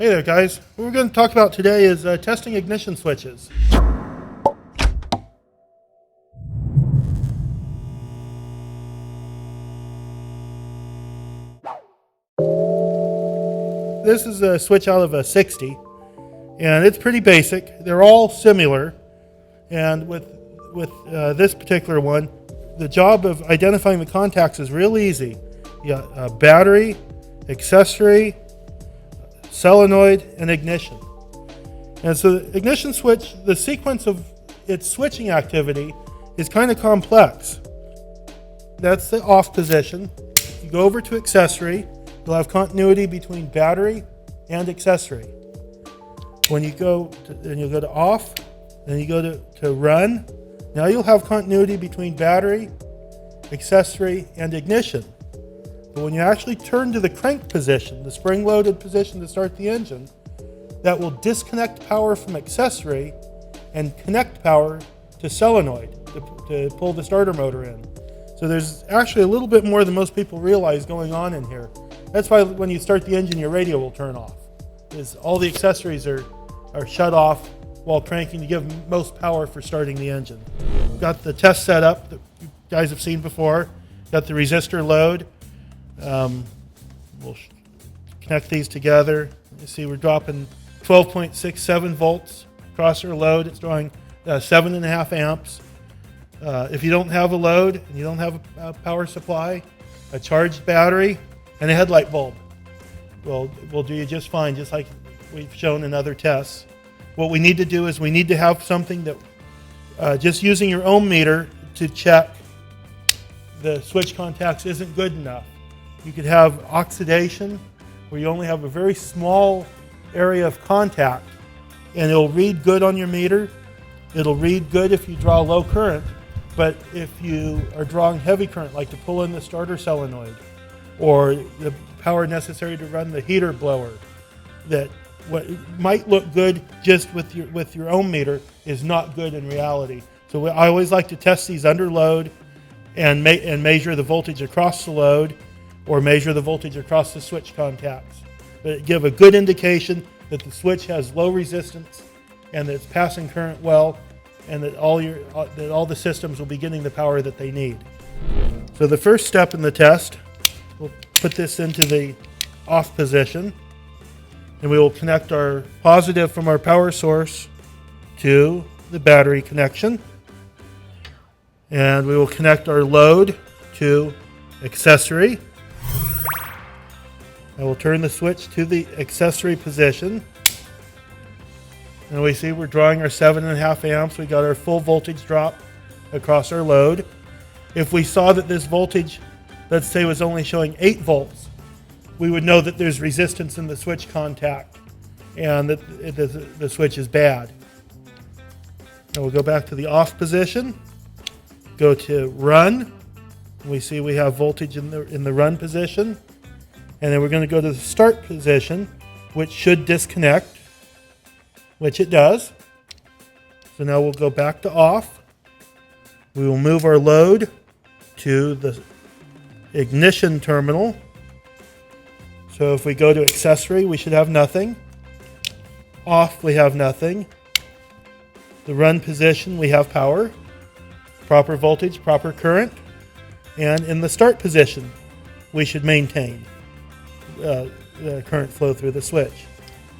Hey there guys, what we're going to talk about today is testing ignition switches. This is a switch out of a 60 and it's pretty basic. They're all similar, and with this particular one, the job of identifying the contacts is real easy. You got a battery, accessory, solenoid, and ignition. And so the ignition switch, the sequence of its switching activity is kind of complex. That's the off position. You go over to accessory, you'll have continuity between battery and accessory. When you go to, then you'll go to off, then you go to run. Now you'll have continuity between battery, accessory, and ignition. But when you actually turn to the crank position, the spring-loaded position to start the engine, that will disconnect power from accessory and connect power to solenoid to pull the starter motor in. So there's actually a little bit more than most people realize going on in here. That's why when you start the engine, your radio will turn off, is all the accessories are shut off while cranking to give most power for starting the engine. We've got the test setup that you guys have seen before. Got the resistor load. We'll connect these together. You see we're dropping 12.67 volts across our load. It's drawing 7.5 amps. If you don't have a load and you don't have a power supply, a charged battery, and a headlight bulb will do you just fine, just like we've shown in other tests. What we need to do is we need to have something that just using your ohm meter to check the switch contacts isn't good enough. You could have oxidation, where you only have a very small area of contact, and it'll read good on your meter. It'll read good if you draw low current, but if you are drawing heavy current, like to pull in the starter solenoid, or the power necessary to run the heater blower, that what might look good just with your ohm meter is not good in reality. So I always like to test these under load and measure the voltage across the load, or measure the voltage across the switch contacts. But give a good indication that the switch has low resistance and that it's passing current well, and that all the systems will be getting the power that they need. So the first step in the test, we'll put this into the off position, and we will connect our positive from our power source to the battery connection, and we will connect our load to accessory. I will turn the switch to the accessory position, and we see we're drawing our 7.5 amps. We got our full voltage drop across our load. If we saw that this voltage, let's say, was only showing 8 volts, we would know that there's resistance in the switch contact and that the switch is bad. Now we'll go back to the off position, go to run. We see we have voltage in the run position. And then we're going to go to the start position, which should disconnect, which it does. So now we'll go back to off. We will move our load to the ignition terminal. So if we go to accessory, we should have nothing. Off, we have nothing. The run position, we have power, proper voltage, proper current. And in the start position, we should maintain the current flow through the switch.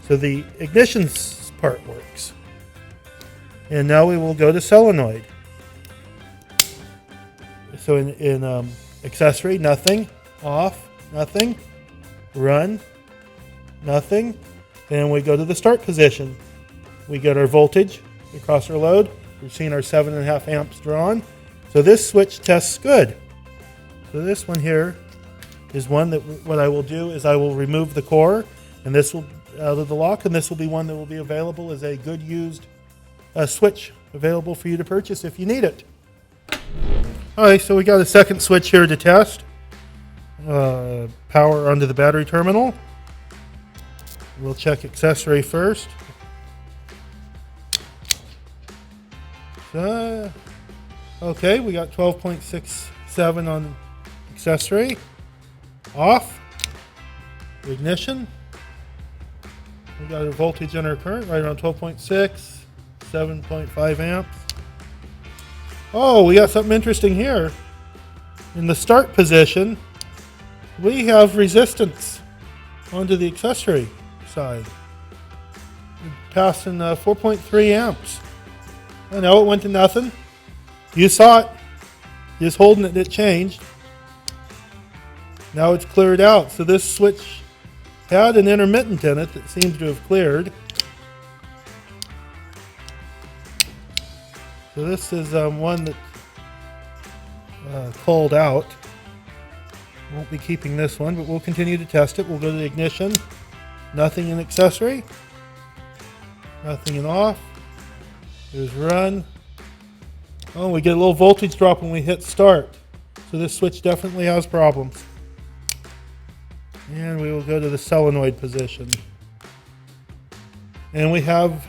So the ignition part works. And now we will go to solenoid. So in accessory, nothing. Off, nothing. Run, nothing. Then we go to the start position. We get our voltage across our load. We've seen our 7.5 amps drawn. So this switch tests good. So this one here is one that what I will do is I will remove the core, and this will out of the lock, and this will be one that will be available as a good used switch available for you to purchase if you need it. Alright, so we got a second switch here to test. Power onto the battery terminal. We'll check accessory first. Okay, we got 12.67 on accessory. Off. Ignition. We got a voltage and our current right around 12.6, 7.5 amps. Oh, we got something interesting here. In the start position, we have resistance onto the accessory side. We're passing 4.3 amps. I know it went to nothing. You saw it. Just holding it, it changed. Now it's cleared out. So this switch had an intermittent in it that seems to have cleared. So this is one that called out. Won't be keeping this one, but we'll continue to test it. We'll go to the ignition. Nothing in accessory. Nothing in off. There's run. Oh, we get a little voltage drop when we hit start. So this switch definitely has problems. And we will go to the solenoid position. And we have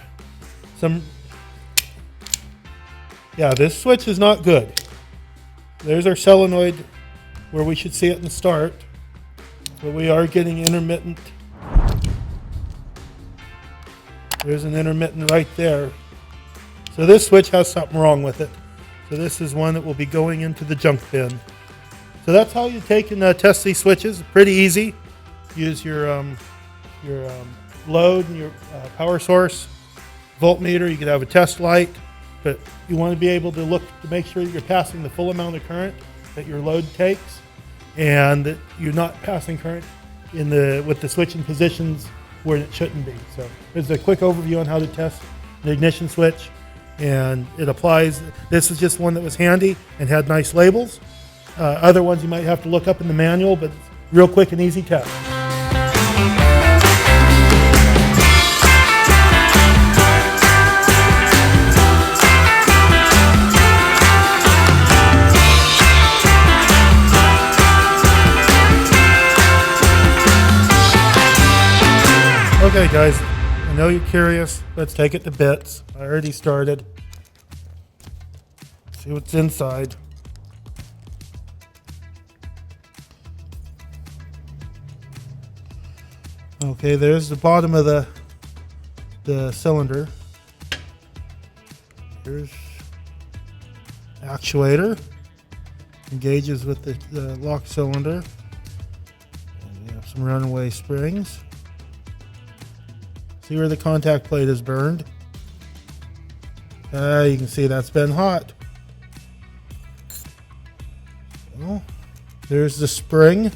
some... Yeah, this switch is not good. There's our solenoid where we should see it in start. But we are getting intermittent. There's an intermittent right there. So this switch has something wrong with it. So this is one that will be going into the junk bin. So that's how you take and test these switches. Pretty easy. Use your load and your power source, voltmeter. You could have a test light, but you want to be able to look to make sure that you're passing the full amount of current that your load takes, and that you're not passing current with the switching positions where it shouldn't be. So there's a quick overview on how to test the ignition switch, and it applies. This is just one that was handy and had nice labels. Other ones you might have to look up in the manual, but real quick and easy test. Okay guys, I know you're curious. Let's take it to bits. I already started. See what's inside. Okay, there's the bottom of the cylinder. Here's actuator. Engages with the lock cylinder. And we have some runaway springs. See where the contact plate is burned? You can see that's been hot. Well, there's the spring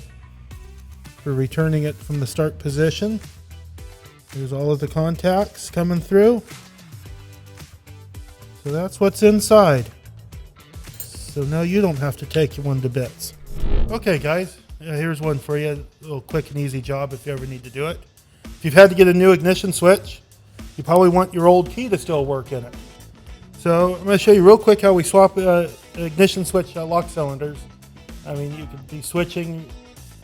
for returning it from the start position. There's all of the contacts coming through. So that's what's inside. So now you don't have to take one to bits. Okay guys, here's one for you. A little quick and easy job if you ever need to do it. If you've had to get a new ignition switch, you probably want your old key to still work in it. So I'm going to show you real quick how we swap ignition switch lock cylinders. I mean, you could be switching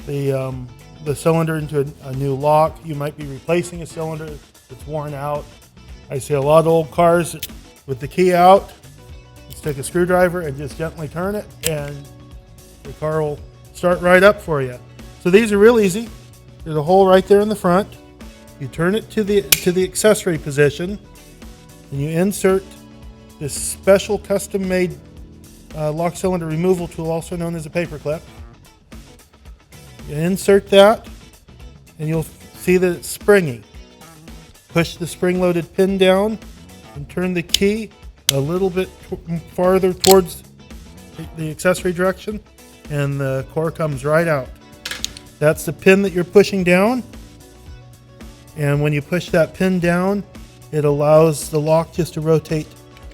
the cylinder into a new lock. You might be replacing a cylinder that's worn out. I see a lot of old cars with the key out. Just take a screwdriver and just gently turn it, and the car will start right up for you. So these are real easy. There's a hole right there in the front. You turn it to the accessory position, and you insert this special custom-made lock cylinder removal tool, also known as a paper clip. You insert that, and you'll see that it's springy. Push the spring-loaded pin down and turn the key a little bit farther towards the accessory direction, and the core comes right out. That's the pin that you're pushing down. And when you push that pin down, it allows the lock just to rotate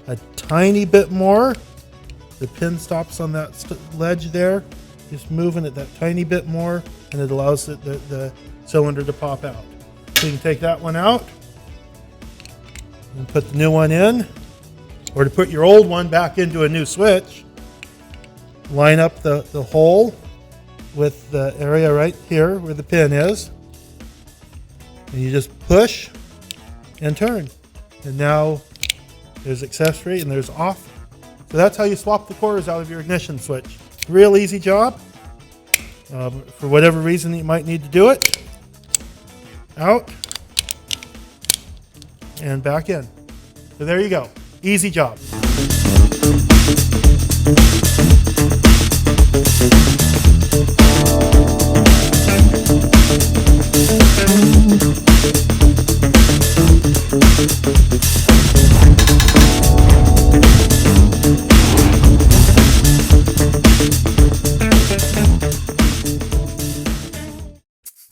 a tiny bit more. The pin stops on that ledge there, just moving it that tiny bit more, and it allows the cylinder to pop out. So you can take that one out and put the new one in, or to put your old one back into a new switch. Line up the hole with the area right here where the pin is. And you just push and turn. And now there's accessory and there's off. So that's how you swap the cores out of your ignition switch. Real easy job. For whatever reason you might need to do it. Out. and back in. So there you go. Easy job.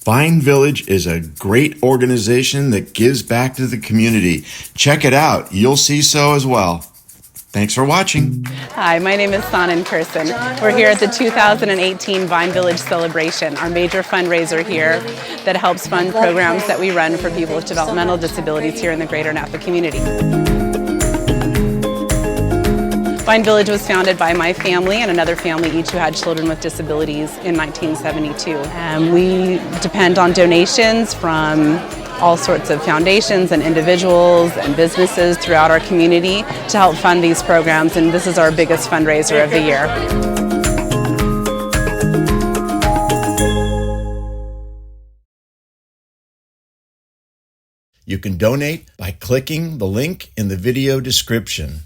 Vine Village is a great organization that gives back to the community. Check it out. You'll see so as well. Thanks for watching. Hi, my name is Sanan Kirsten. We're here at the 2018 Vine Village Celebration, our major fundraiser here that helps fund programs that we run for people with developmental disabilities here in the greater Napa community. Vine Village was founded by my family and another family, each who had children with disabilities, in 1972. We depend on donations from all sorts of foundations and individuals and businesses throughout our community to help fund these programs, and this is our biggest fundraiser of the year. You can donate by clicking the link in the video description.